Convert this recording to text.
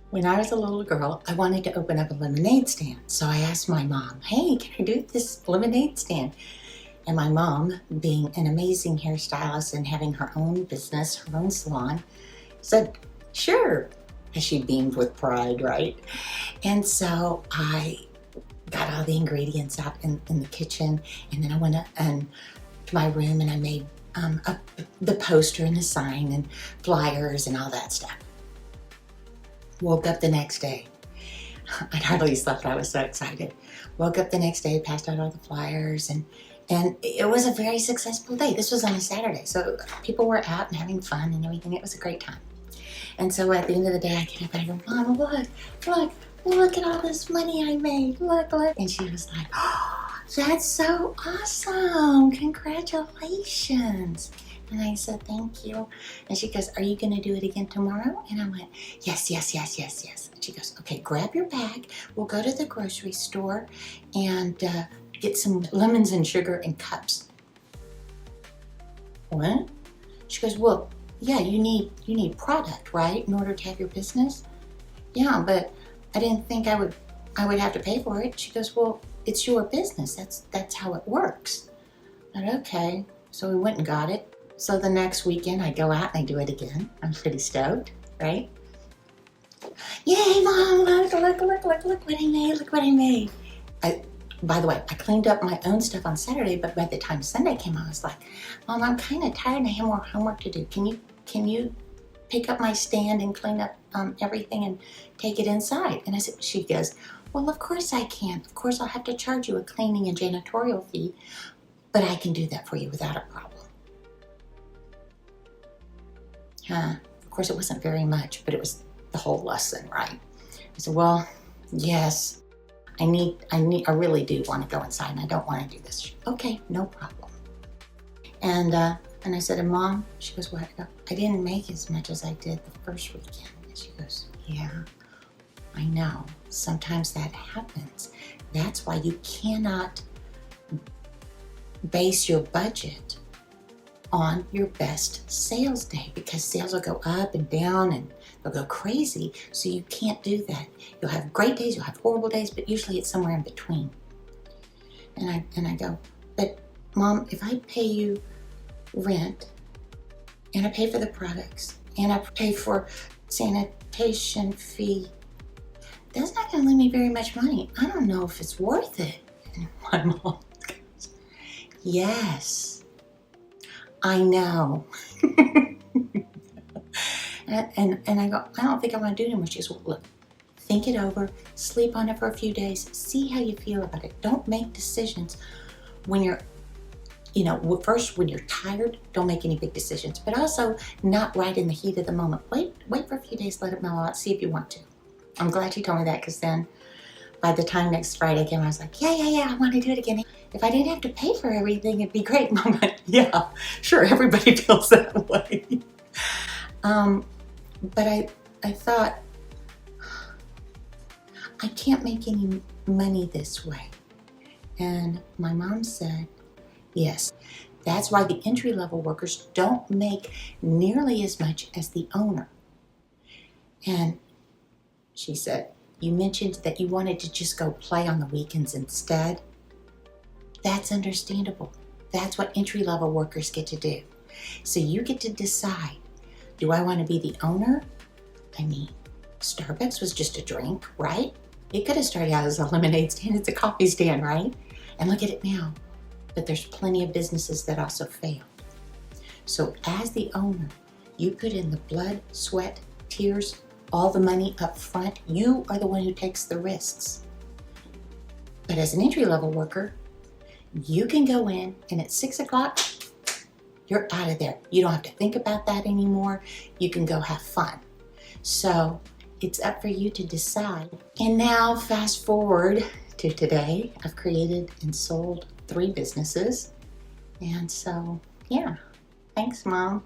When I was a little girl, I wanted to open up a lemonade stand. So I asked my mom, hey, can I do this lemonade stand? And my mom, being an amazing hairstylist and having her own business, her own salon, said, sure. And she beamed with pride, right? And so I got all the ingredients out in the kitchen, and then I went to my room and I made the poster and the sign and flyers and all that stuff. Woke up the next day. I'd hardly slept, I was so excited. Woke up the next day, passed out all the flyers, and it was a very successful day. This was on a Saturday, so people were out and having fun and everything. It was a great time. And so at the end of the day, I get up and I go, Mom, look at all this money I made. Look. And she was like, oh, that's so awesome. Congratulations. And I said, thank you. And she goes, are you going to do it again tomorrow? And I went, yes. And she goes, okay, grab your bag. We'll go to the grocery store and get some lemons and sugar and cups. What? She goes, well, yeah, you need product, right, in order to have your business? Yeah, but I didn't think I would have to pay for it. She goes, well, it's your business. That's how it works. I said, okay. So we went and got it. So the next weekend I go out and I do it again. I'm pretty stoked, right? Yay, Mom, look what I made. By the way, I cleaned up my own stuff on Saturday, but by the time Sunday came, I was like, Mom, I'm kind of tired and I have more homework to do. Can you pick up my stand and clean up everything and take it inside? And she goes, well, of course I can. Of course I'll have to charge you a cleaning and janitorial fee, but I can do that for you without a problem. Of course it wasn't very much, but it was the whole lesson, right? I said, well, yes. I really do want to go inside and I don't want to do this. Okay, no problem. And I said, and Mom, she goes, what? I didn't make as much as I did the first weekend. And she goes, yeah, I know. Sometimes that happens. That's why you cannot base your budget on your best sales day, because sales will go up and down and they'll go crazy. So you can't do that. You'll have great days, you'll have horrible days, but usually it's somewhere in between. And I go, but Mom, if I pay you rent and I pay for the products and I pay for sanitation fee, that's not going to leave me very much money. I don't know if it's worth it. And my mom goes, yes, I know. and I go, I don't think I want to do it anymore. She goes, well, look, think it over, sleep on it for a few days, see how you feel about it. Don't make decisions when you're, first when you're tired, don't make any big decisions, but also not right in the heat of the moment. Wait for a few days, let it mellow out, see if you want to. I'm glad you told me that, because then by the time next Friday came, I was like, yeah, I want to do it again. If I didn't have to pay for everything, it'd be great. Mom went, yeah, sure, everybody feels that way. But I thought, I can't make any money this way. And my mom said, yes, that's why the entry-level workers don't make nearly as much as the owner. And she said, you mentioned that you wanted to just go play on the weekends instead. That's understandable. That's what entry-level workers get to do. So you get to decide, do I want to be the owner? I mean, Starbucks was just a drink, right? It could have started out as a lemonade stand. It's a coffee stand, right? And look at it now. But there's plenty of businesses that also failed. So as the owner, you put in the blood, sweat, tears, all the money up front. You are the one who takes the risks. But as an entry-level worker, you can go in and at 6 o'clock, you're out of there. You don't have to think about that anymore. You can go have fun. So it's up for you to decide. And now fast forward to today, I've created and sold 3 businesses. And so, yeah, thanks, Mom.